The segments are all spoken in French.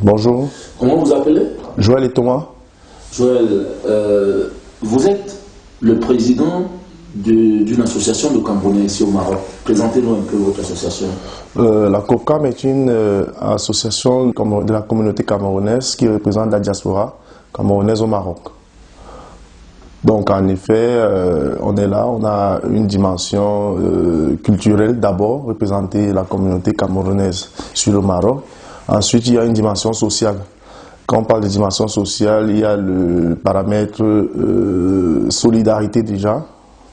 Bonjour. Comment vous appelez? Joël et Thomas. Joël, vous êtes le président d'une association de Camerounais ici au Maroc. Présentez-nous un peu votre association. La COPCAM est une association de la communauté camerounaise qui représente la diaspora camerounaise au Maroc. Donc en effet, on est là, on a une dimension culturelle d'abord, représenter la communauté camerounaise sur le Maroc. Ensuite, il y a une dimension sociale. Quand on parle de dimension sociale, il y a le paramètre solidarité déjà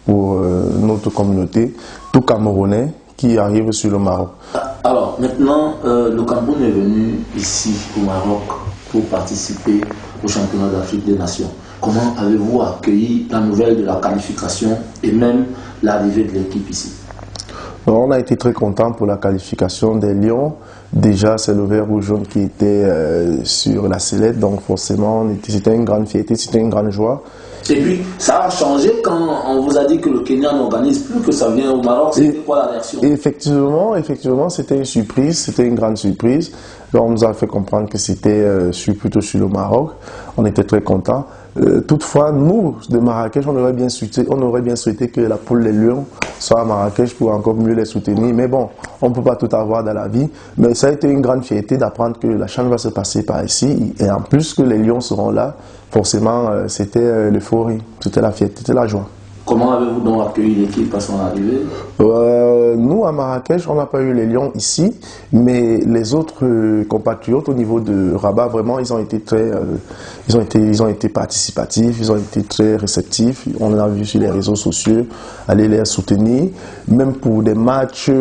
pour notre communauté, tout Camerounais qui arrive sur le Maroc. Alors maintenant, le Cameroun est venu ici au Maroc pour participer au championnat d'Afrique des Nations. Comment avez-vous accueilli la nouvelle de la qualification et même l'arrivée de l'équipe ici? On a été très contents pour la qualification des Lions. Déjà, c'est le vert ou jaune qui était sur la sellette, donc forcément, c'était une grande fierté, c'était une grande joie. Et puis, ça a changé quand on vous a dit que le Kenya n'organise plus, que ça vient au Maroc. C'était quoi la réaction? Effectivement, c'était une surprise, c'était une grande surprise. Donc, on nous a fait comprendre que c'était plutôt sur le Maroc. On était très contents. Toutefois, nous, de Marrakech, on aurait bien souhaité que la poule des Lions soit à Marrakech pour encore mieux les soutenir. Mais bon, on ne peut pas tout avoir dans la vie. Mais ça a été une grande fierté d'apprendre que la CHAN va se passer par ici. Et en plus que les Lions seront là, forcément, c'était l'euphorie, c'était la fierté, c'était la joie. Comment avez-vous donc accueilli l'équipe à son arrivée? Nous, à Marrakech, on n'a pas eu les Lions ici, mais les autres compatriotes au niveau de Rabat, vraiment, ils ont été participatifs, ils ont été très réceptifs. On a vu sur les réseaux sociaux, aller les soutenir. Même pour des matchs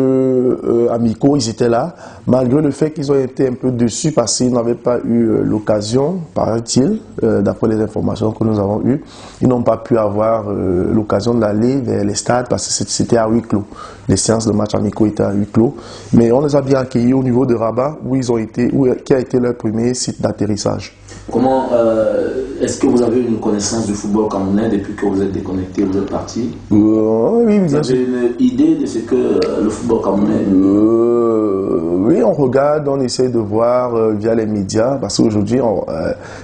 amicaux, ils étaient là, malgré le fait qu'ils ont été un peu déçus parce qu'ils n'avaient pas eu l'occasion, paraît-il, d'après les informations que nous avons eues, ils n'ont pas pu avoir l'occasion d'aller vers les stades parce que c'était à huis clos. Les séances de matchs amicaux étaient à huis clos. Mais on les a bien accueillis au niveau de Rabat, qui a été leur premier site d'atterrissage. Comment est-ce que vous avez une connaissance du football camerounais depuis que vous êtes déconnecté, vous êtes parti? Oui, vous avez une idée de ce que le football camerounais? Oui, on regarde, on essaie de voir via les médias, parce qu'aujourd'hui,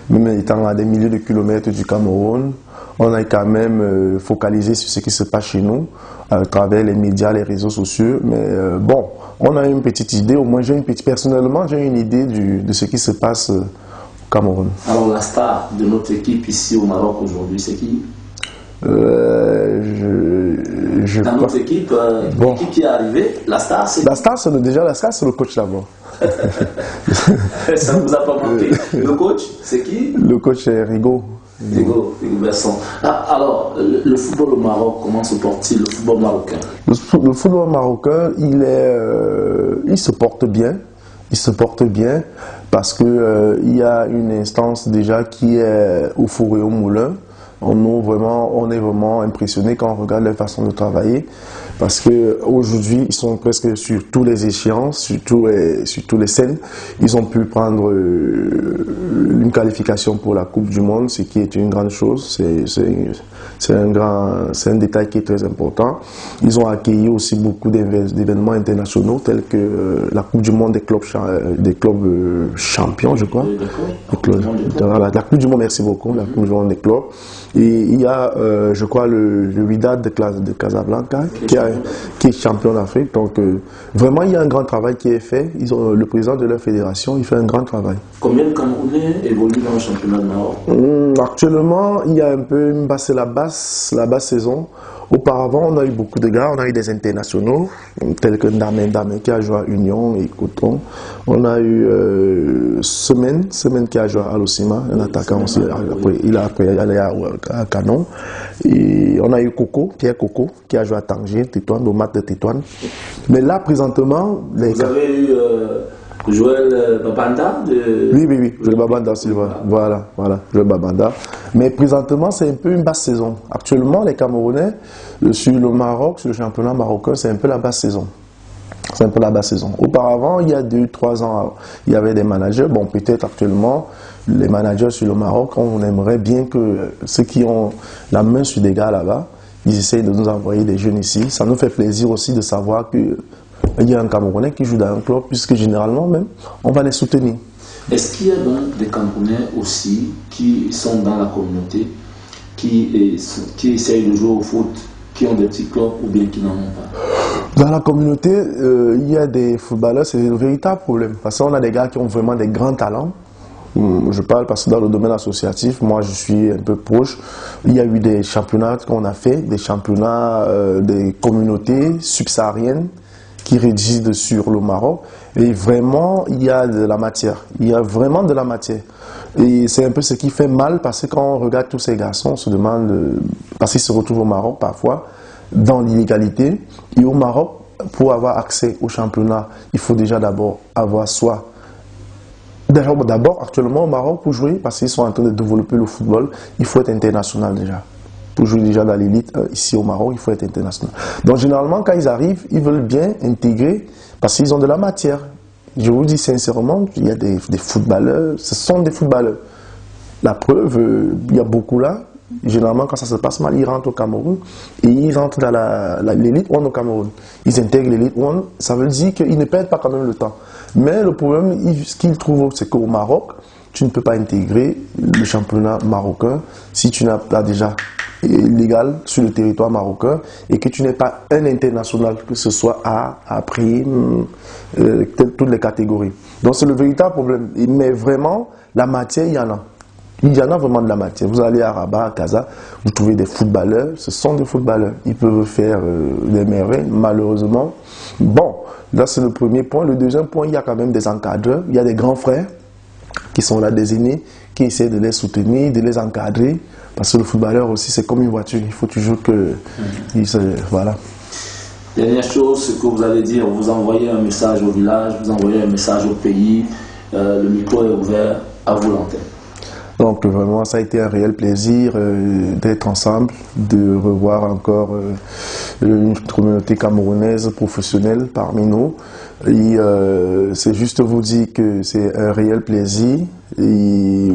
même étant à des milliers de kilomètres du Cameroun, on est quand même focalisé sur ce qui se passe chez nous, à travers les médias, les réseaux sociaux. Mais bon, on a une petite idée, au moins personnellement, j'ai une idée de ce qui se passe au Cameroun. Alors la star de notre équipe ici au Maroc aujourd'hui, c'est qui? Dans notre équipe, l'équipe qui est arrivée, la star c'est... La star, c'est le coach d'abord. Ça ne vous a pas manqué. Le coach, c'est qui? Le coach est Rigo. Rigo Besson. Alors, le football au Maroc, comment se porte-t-il, le football marocain? Le football marocain, il se porte bien. Il se porte bien parce que il y a une instance déjà qui est au four et au moulin. On est vraiment impressionné quand on regarde leur façon de travailler. Parce qu'aujourd'hui, ils sont presque sur tous les échéances, sur tous les scènes. Ils ont pu prendre une qualification pour la Coupe du Monde, ce qui est une grande chose. C'est un détail qui est très important. Ils ont accueilli aussi beaucoup d'événements internationaux, tels que la Coupe du Monde des clubs champions, je crois. La Coupe du Monde, merci beaucoup, la Coupe du Monde des clubs. Et il y a, je crois, le Wydad de Casablanca, qui est champion d'Afrique. Donc, vraiment, il y a un grand travail qui est fait. Le président de leur fédération, il fait un grand travail. Combien de Camerounais évoluent dans le championnat de Maroc? Actuellement, il y a un peu, c'est la basse saison. Auparavant, on a eu beaucoup de gars, on a eu des internationaux, tels que Ndamé qui a joué à Union et Coton. On a eu Semaine qui a joué à Losima, un attaquant aussi, il a allé à Canon. Et on a eu Pierre Coco, qui a joué à Tanger, Tétouane, au match de Tétouane. Mais là, présentement... Vous avez eu Joël Babanda Oui, Joël Babanda aussi, voilà, Joël Babanda. Mais présentement, c'est un peu une basse saison. Actuellement, les Camerounais, sur le Maroc, sur le championnat marocain, c'est un peu la basse saison. C'est un peu la basse saison. Auparavant, il y a 2-3 ans, il y avait des managers. Bon, peut-être actuellement, les managers sur le Maroc, on aimerait bien que ceux qui ont la main sur des gars là-bas, ils essayent de nous envoyer des jeunes ici. Ça nous fait plaisir aussi de savoir qu'il y a un Camerounais qui joue dans un club, puisque généralement même, on va les soutenir. Est-ce qu'il y a donc des Camerounais aussi qui sont dans la communauté, qui essayent de jouer au foot, qui ont des petits clubs ou bien qui n'en ont pas? Dans la communauté, il y a des footballeurs, c'est un véritable problème. Parce qu'on a des gars qui ont vraiment des grands talents. Je parle parce que dans le domaine associatif, moi je suis un peu proche. Il y a eu des championnats qu'on a fait, des championnats des communautés subsahariennes qui rédigent sur le Maroc. Et vraiment, il y a de la matière. Il y a vraiment de la matière. Et c'est un peu ce qui fait mal parce que quand on regarde tous ces garçons, on se demande, parce qu'ils se retrouvent au Maroc parfois, dans l'illégalité. Et au Maroc, pour avoir accès au championnat, il faut déjà d'abord avoir soit... D'abord, actuellement au Maroc, pour jouer, parce qu'ils sont en train de développer le football, il faut être international déjà. Pour jouer déjà dans l'élite, ici au Maroc, il faut être international. Donc généralement, quand ils arrivent, ils veulent bien intégrer, parce qu'ils ont de la matière. Je vous dis sincèrement, il y a des footballeurs, ce sont des footballeurs. La preuve, il y a beaucoup là. Généralement, quand ça se passe mal, ils rentrent au Cameroun et ils rentrent dans l'élite One au Cameroun. Ils intègrent l'élite One, ça veut dire qu'ils ne perdent pas quand même le temps. Mais le problème, ce qu'ils trouvent, c'est qu'au Maroc, tu ne peux pas intégrer le championnat marocain si tu n'as pas déjà légal sur le territoire marocain et que tu n'es pas un international, que ce soit A, prime, toutes les catégories. Donc c'est le véritable problème. Mais vraiment, la matière, il y en a. Il y en a vraiment de la matière. Vous allez à Rabat, à Casa, vous trouvez des footballeurs, ce sont des footballeurs. Ils peuvent faire des merveilles, malheureusement. Bon, là c'est le premier point. Le deuxième point, il y a quand même des encadreurs, il y a des grands frères qui sont là, des aînés, qui essaient de les soutenir, de les encadrer. Parce que le footballeur aussi, c'est comme une voiture, il faut toujours que... Voilà. Dernière chose, ce que vous allez dire, vous envoyez un message au village, vous envoyez un message au pays, le micro est ouvert, à vous l'antenne. Donc vraiment, ça a été un réel plaisir d'être ensemble, de revoir encore une communauté camerounaise professionnelle parmi nous. Et c'est juste vous dire que c'est un réel plaisir. Et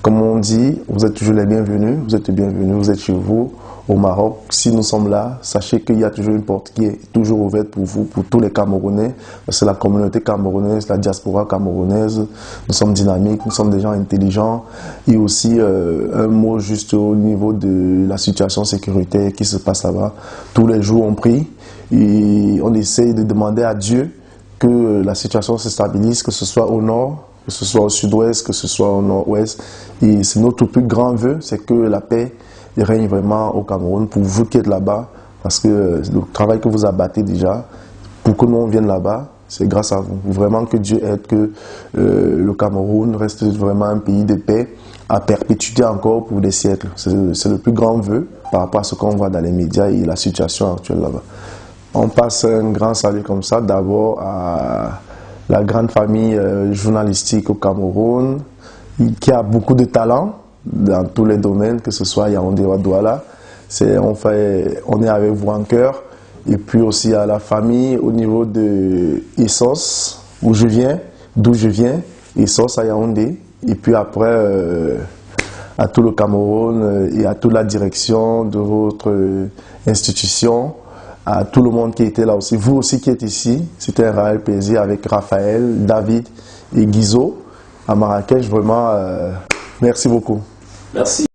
comme on dit, vous êtes toujours les bienvenus, vous êtes chez vous au Maroc. Si nous sommes là, sachez qu'il y a toujours une porte qui est toujours ouverte pour vous, pour tous les Camerounais. C'est la communauté camerounaise, la diaspora camerounaise. Nous sommes dynamiques, nous sommes des gens intelligents. Et aussi, un mot juste au niveau de la situation sécuritaire qui se passe là-bas. Tous les jours, on prie et on essaye de demander à Dieu que la situation se stabilise, que ce soit au nord, que ce soit au sud-ouest, que ce soit au nord-ouest. Et c'est notre plus grand vœu, c'est que la paix règne vraiment au Cameroun, pour vous qui êtes là-bas, parce que le travail que vous abattez déjà, pour que nous on vienne là-bas, c'est grâce à vous. Vraiment que Dieu aide que le Cameroun reste vraiment un pays de paix, à perpétuité encore pour des siècles. C'est le plus grand vœu par rapport à ce qu'on voit dans les médias et la situation actuelle là-bas. On passe un grand salut comme ça, d'abord à la grande famille journalistique au Cameroun, qui a beaucoup de talent dans tous les domaines, que ce soit Yaoundé ou à Douala. On est avec vous en cœur. Et puis aussi à la famille au niveau de Essos, d'où je viens, Essos à Yaoundé. Et puis après, à tout le Cameroun et à toute la direction de votre institution, à tout le monde qui était là aussi, vous aussi qui êtes ici. C'était un réel plaisir avec Raphaël, David et Guizo à Marrakech. Vraiment, merci beaucoup. Merci.